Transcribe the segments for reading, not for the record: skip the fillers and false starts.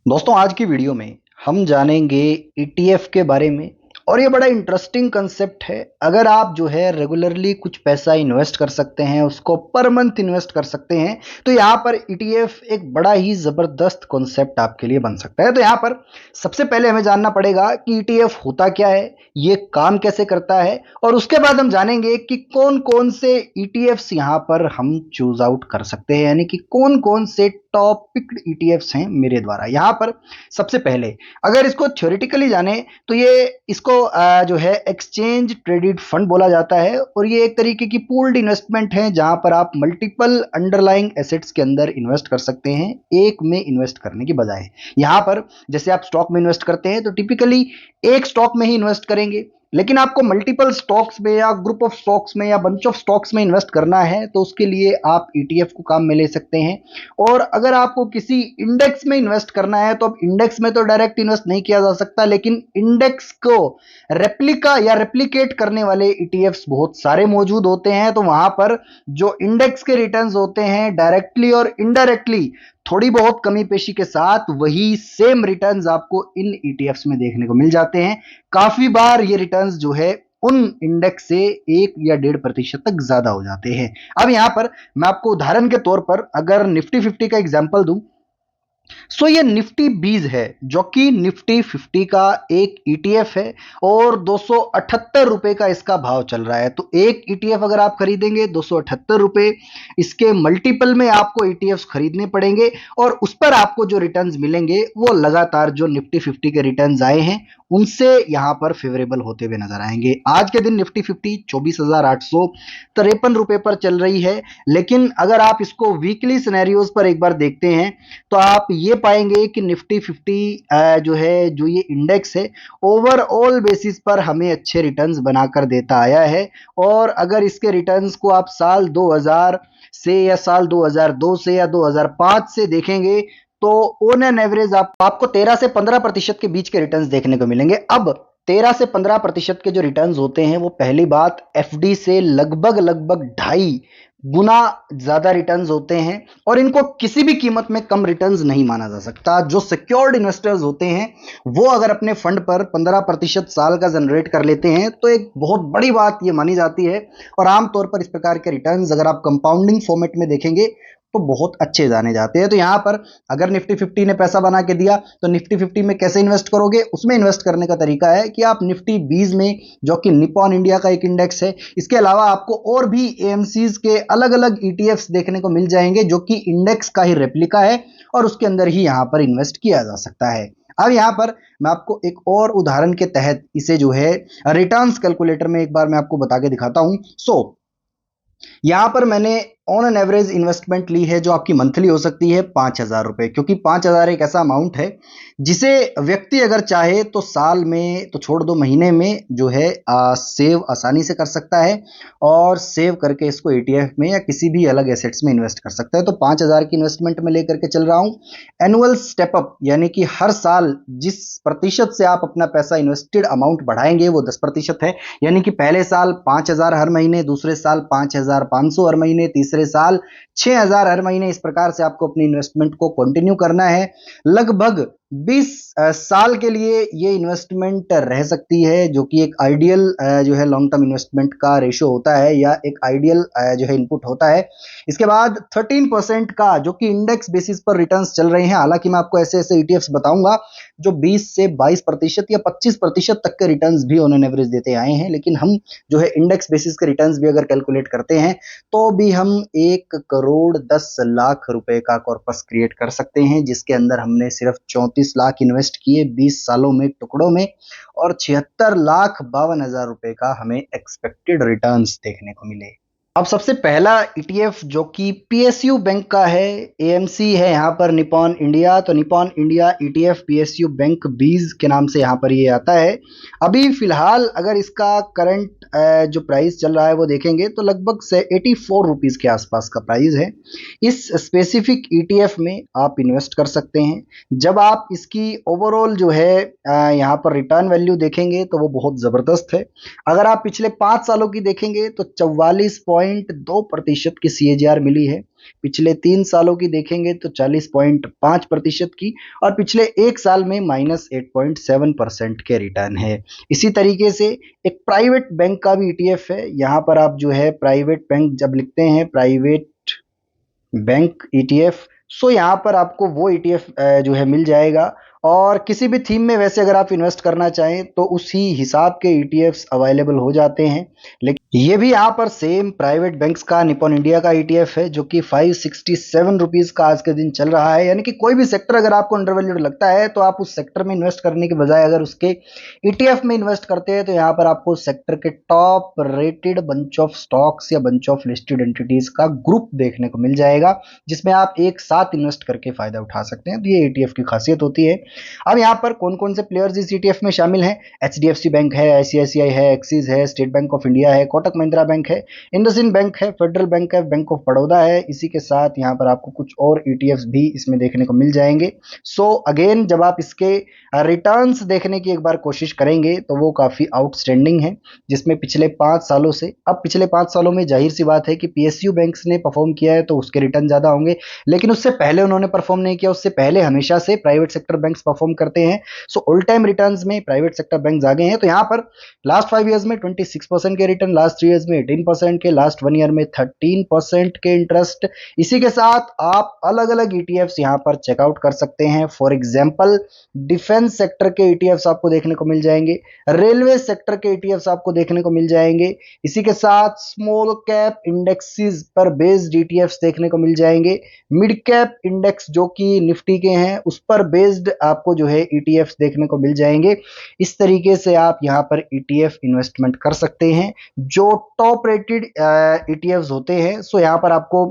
दोस्तों आज की वीडियो में हम जानेंगे ईटीएफ के बारे में। और ये बड़ा इंटरेस्टिंग कंसेप्ट है। अगर आप जो है रेगुलरली कुछ पैसा इन्वेस्ट कर सकते हैं, उसको पर मंथ इन्वेस्ट कर सकते हैं, तो यहाँ पर ईटीएफ एक बड़ा ही ज़बरदस्त कॉन्सेप्ट आपके लिए बन सकता है। तो यहाँ पर सबसे पहले हमें जानना पड़ेगा कि ईटीएफ होता क्या है, ये काम कैसे करता है, और उसके बाद हम जानेंगे कि कौन कौन से ईटीएफ्स यहाँ पर हम चूज आउट कर सकते हैं, यानी कि कौन कौन से टॉप पिक्ड ईटीएफ्स हैं मेरे द्वारा। यहाँ पर सबसे पहले अगर इसको थ्योरेटिकली जाने तो ये इसको जो है एक्सचेंज ट्रेडेड फंड बोला जाता है, और ये एक तरीके की पूल्ड इन्वेस्टमेंट है जहां पर आप मल्टीपल अंडरलाइंग एसेट्स के अंदर इन्वेस्ट कर सकते हैं एक में इन्वेस्ट करने की बजाय। यहां पर जैसे आप स्टॉक में इन्वेस्ट करते हैं तो टिपिकली एक स्टॉक में ही इन्वेस्ट करेंगे, लेकिन आपको मल्टीपल स्टॉक्स में या ग्रुप ऑफ स्टॉक्स में या बंच ऑफ स्टॉक्स में इन्वेस्ट करना है तो उसके लिए आप ईटीएफ को काम में ले सकते हैं। और अगर आपको किसी इंडेक्स में इन्वेस्ट करना है तो अब इंडेक्स में तो डायरेक्ट इन्वेस्ट नहीं किया जा सकता, लेकिन इंडेक्स को रेप्लिका या रेप्लिकेट करने वाले ईटीएफ्स बहुत सारे मौजूद होते हैं। तो वहां पर जो इंडेक्स के रिटर्न्स होते हैं डायरेक्टली और इनडायरेक्टली थोड़ी बहुत कमी पेशी के साथ वही सेम रिटर्न्स आपको इन ईटीएफ्स में देखने को मिल जाते हैं। काफी बार ये रिटर्न्स जो है उन इंडेक्स से 1 या 1.5% तक ज्यादा हो जाते हैं। अब यहां पर मैं आपको उदाहरण के तौर पर अगर निफ्टी 50 का एग्जांपल दूं, ये निफ्टी बीज है जो कि निफ्टी 50 का एक ईटीएफ है और 278 रुपए का इसका भाव चल रहा है। तो एक ईटीएफ अगर आप खरीदेंगे 278 रुपए, इसके मल्टीपल में आपको ईटीएफ खरीदने पड़ेंगे और उस पर आपको जो रिटर्न्स मिलेंगे वो लगातार जो निफ्टी 50 के रिटर्न्स आए हैं उनसे यहां पर फेवरेबल होते हुए नजर आएंगे। आज के दिन निफ्टी 50 24,853 रुपए पर चल रही है, लेकिन अगर आप इसको वीकली सिनेरियोज पर एक बार देखते हैं तो आप ये पाएंगे कि निफ्टी 50 जो है, जो ये इंडेक्स है, ओवरऑल बेसिस पर हमें अच्छे रिटर्न्स बनाकर देता आया है। और अगर इसके रिटर्न्स को आप साल 2000 से या साल 2002 से या 2005 से देखेंगे तो ऑन एन एवरेज आपको 13 से 15% के बीच के रिटर्न्स देखने को मिलेंगे। अब 13 से 15% के जो रिटर्न्स होते हैं वो पहली बात एफडी से लगभग लगभग 2.5 गुना ज्यादा रिटर्न्स होते हैं, और इनको किसी भी कीमत में कम रिटर्न्स नहीं माना जा सकता। जो सिक्योर्ड इन्वेस्टर्स होते हैं वो अगर अपने फंड पर 15% साल का जनरेट कर लेते हैं तो एक बहुत बड़ी बात ये मानी जाती है। और आमतौर पर इस प्रकार के रिटर्न्स अगर आप कंपाउंडिंग फॉर्मेट में देखेंगे तो बहुत अच्छे जाने जाते हैं। तो यहां पर अगर निफ्टी 50 ने पैसा बना के दिया तो निफ्टी 50 में कैसे इन्वेस्ट करोगे, उसमें इन्वेस्ट करने का तरीका है कि आप निफ्टी 20 में, जो कि निपॉन इंडिया का एक इंडेक्स है, इसके अलावा आपको और भी एएमसीज के अलग अलग ईटीएफ्स देखने को मिल जाएंगे जो कि इंडेक्स का ही रेप्लिका है और उसके अंदर ही यहां पर इन्वेस्ट किया जा सकता है। अब यहां पर मैं आपको एक और उदाहरण के तहत इसे जो है रिटर्न्स कैलकुलेटर में एक बार मैं आपको बता के दिखाता हूं। यहां पर मैंने ऑन एन एवरेज इन्वेस्टमेंट ली है जो आपकी मंथली हो सकती है 5,000 रुपए, क्योंकि 5,000 एक ऐसा अमाउंट है जिसे व्यक्ति अगर चाहे तो साल में तो छोड़ दो, महीने में जो है सेव आसानी से कर सकता है और सेव करके इसको ईटीएफ में या किसी भी अलग एसेट्स में इन्वेस्ट कर सकता है। तो 5,000 की इन्वेस्टमेंट में लेकर के चल रहा हूं। एनुअल स्टेप अप यानी कि हर साल जिस प्रतिशत से आप अपना पैसा इन्वेस्टेड अमाउंट बढ़ाएंगे वो 10% है, यानी कि पहले साल 5,000 हर महीने, दूसरे साल 5,500 हर महीने, तीसरे साल 6,000 हर महीने। इस प्रकार से आपको अपनी इन्वेस्टमेंट को कंटिन्यू करना है। लगभग 20 साल के लिए ये इन्वेस्टमेंट रह सकती है, जो कि एक आइडियल जो है लॉन्ग टर्म इन्वेस्टमेंट का रेशियो होता है या एक आइडियल जो है इनपुट होता है। इसके बाद 13% का जो कि इंडेक्स बेसिस पर रिटर्न्स चल रहे हैं। हालांकि मैं आपको ऐसे ऐसे ईटीएफ्स बताऊंगा जो 20 से 22% या 25% तक के रिटर्न्स भी ऑन एन एवरेज देते आए हैं, लेकिन हम जो है इंडेक्स बेसिस के रिटर्न्स भी अगर कैलकुलेट करते हैं तो भी हम 1,10,00,000 रुपए का कॉर्पस क्रिएट कर सकते हैं, जिसके अंदर हमने सिर्फ 34 लाख इन्वेस्ट किए 20 सालों में टुकड़ों में, और 76,52,000 रुपए का हमें एक्सपेक्टेड रिटर्न्स देखने को मिले। अब सबसे पहला ईटीएफ जो कि पीएसयू बैंक का है, एएमसी है यहाँ पर निपॉन इंडिया। तो Nippon India ETF PSU bank बीज के नाम से यहाँ पर ये आता है। अभी फिलहाल अगर इसका करंट जो प्राइस चल रहा है वो देखेंगे तो लगभग से 84 रुपीज के आसपास का प्राइस है। इस स्पेसिफिक ईटीएफ में आप इन्वेस्ट कर सकते हैं। जब आप इसकी ओवरऑल जो है यहाँ पर रिटर्न वैल्यू देखेंगे तो वो बहुत जबरदस्त है। अगर आप पिछले 5 सालों की देखेंगे तो 44.8 40.2% की CAGR मिली है। पिछले 3 सालों की देखेंगे तो 40.5% की, और पिछले 1 साल में -8.7% के रिटर्न है। इसी तरीके से एक प्राइवेट बैंक का भी ETF है। यहाँ पर आप जो है प्राइवेट बैंक जब लिखते हैं, प्राइवेट बैंक ETF, सो यहाँ पर आपको वो ETF जो है मिल जाएगा। और किसी भी थीम में वैसे अगर आप इन्वेस्ट करना चाहें तो उसी हिसाब के ETFs अवेलेबल हो जाते हैं। लेकिन ये भी यहाँ पर सेम प्राइवेट बैंक्स का निपॉन इंडिया का ETF है, जो कि 567 रुपीज का आज के दिन चल रहा है। यानी कि कोई भी सेक्टर अगर आपको अंडरवैल्यूड लगता है तो आप उस सेक्टर में इन्वेस्ट करने के बजाय अगर उसके ETF में इन्वेस्ट करते हैं तो यहाँ पर आपको सेक्टर के top rated bunch of stocks या बंच ऑफ लिस्टेड एंटिटीज का ग्रुप देखने को मिल जाएगा, जिसमें आप एक साथ इन्वेस्ट करके फायदा उठा सकते हैं। तो ये ETF की खासियत होती है। अब यहाँ पर कौन कौन से प्लेयर्स इस ETF में शामिल हैं? HDFC बैंक है, ICICI है, एक्सिस है, स्टेट बैंक ऑफ इंडिया है, कोटक महिंद्रा बैंक है, इंडसइंड बैंक है, फेडरल बैंक है, बैंक ऑफ बड़ौदा है। इसी के साथ यहाँ पर आपको कुछ और ETFs भी इसमें देखने को मिल जाएंगे। सो अगेन जब आप इसके रिटर्न्स देखने की एक बार कोशिश करेंगे तो वो काफी आउटस्टैंडिंग है, जिसमें पिछले 5 सालों से, अब पिछले 5 सालों में जाहिर सी बात है कि PSU बैंक्स ने परफॉर्म किया है तो उसके रिटर्न ज्यादा होंगे, लेकिन उससे पहले उन्होंने परफॉर्म नहीं किया। उससे पहले हमेशा से प्राइवेट सेक्टर बैंक्स परफॉर्म करते हैं। सो ऑल टाइम रिटर्न्स में प्राइवेट सेक्टर बैंक्स आगे हैं। तो यहाँ पर लास्ट 5 ईयर्स में 26% के रिटर्न, लास्ट 3 ईयर्स में 18% के, लास्ट 1 ईयर में 13% के इंटरेस्ट। इसी के साथ आप अलग अलग ETFs यहाँ पर चेकआउट कर सकते हैं। फॉर एग्जाम्पल डिफेंस सेक्टर के ETFs आपको देखने को मिल जाएंगे, रेलवे सेक्टर के ETFs आपको देखने को मिल जाएंगे। इसी के साथ स्मॉल कैप इंडेक्सेस पर बेस्ड ETFs देखने को मिल जाएंगे, मिड कैप इंडेक्स जो कि निफ्टी के हैं उस पर बेस्ड आपको जो है ETFs देखने को मिल जाएंगे। इस तरीके से आप यहाँ पर ETF इन्वेस्टमेंट कर सकते हैं जो टॉप रेटेड ETFs होते हैं। सो यहाँ पर आपको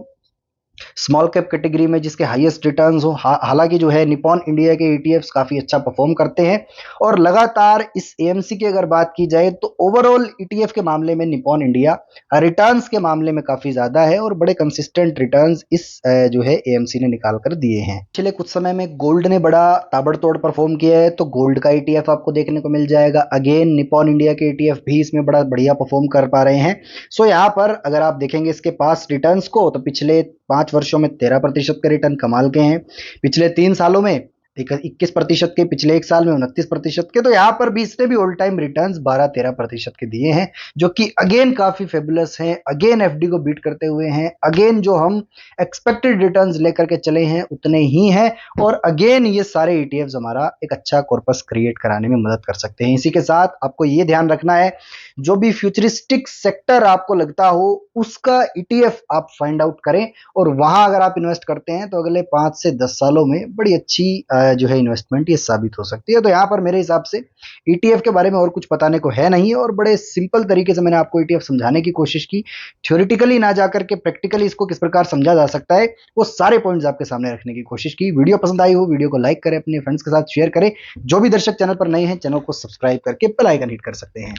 स्मॉल कैप कैटेगरी में जिसके हाईएस्ट रिटर्न्स हो, हालांकि जो है निपॉन इंडिया के ETFs काफी अच्छा परफॉर्म करते हैं, और लगातार इस AMC की अगर बात की जाए तो ओवरऑल ETF के मामले में निपॉन इंडिया रिटर्न्स के मामले में काफी ज्यादा है, और बड़े कंसिस्टेंट रिटर्न्स इस जो है AMC ने निकाल कर दिए हैं। पिछले कुछ समय में गोल्ड ने बड़ा ताबड़तोड़ परफॉर्म किया है, तो गोल्ड का ETF आपको देखने को मिल जाएगा। अगेन निपॉन इंडिया के ETF भी इसमें बड़ा बढ़िया परफॉर्म कर पा रहे हैं। सो यहाँ पर अगर आप देखेंगे इसके पास रिटर्न्स को तो पिछले 5 वर्षों में 13% के रिटर्न कमाल के हैं, पिछले 3 सालों में 21% के, पिछले 1 साल में 29% के। तो यहाँ पर भी इसने भी ऑल टाइम रिटर्न्स 12-13% के दिए हैं, जो कि अगेन काफी फेबुलस हैं, अगेन FD को बीट करते हुए हैं, अगेन जो हम एक्सपेक्टेड रिटर्न्स लेकर के चले हैं उतने ही हैं, और अगेन ये सारे ETFs हमारा एक अच्छा कॉर्पस क्रिएट कराने में मदद कर सकते हैं। इसी के साथ आपको ये ध्यान रखना है, जो भी फ्यूचरिस्टिक सेक्टर आपको लगता हो उसका ETF आप फाइंड आउट करें, और वहां अगर आप इन्वेस्ट करते हैं तो अगले 5 से 10 सालों में बड़ी अच्छी जो है इन्वेस्टमेंट ये साबित हो सकती है। तो यहाँ पर मेरे हिसाब से ETF के बारे में और कुछ बताने को है नहीं, और बड़े सिंपल तरीके से मैंने आपको ETF समझाने की कोशिश की। थ्योरेटिकली ना जाकर के प्रैक्टिकली इसको किस प्रकार समझा जा सकता है वो सारे पॉइंट्स आपके सामने रखने की कोशिश की। वीडियो पसंद आई हो वीडियो को लाइक करें, अपने फ्रेंड्स के साथ शेयर करें। जो भी दर्शक चैनल पर नए हैं चैनल को सब्सक्राइब करके बेल आइकन हिट कर सकते हैं।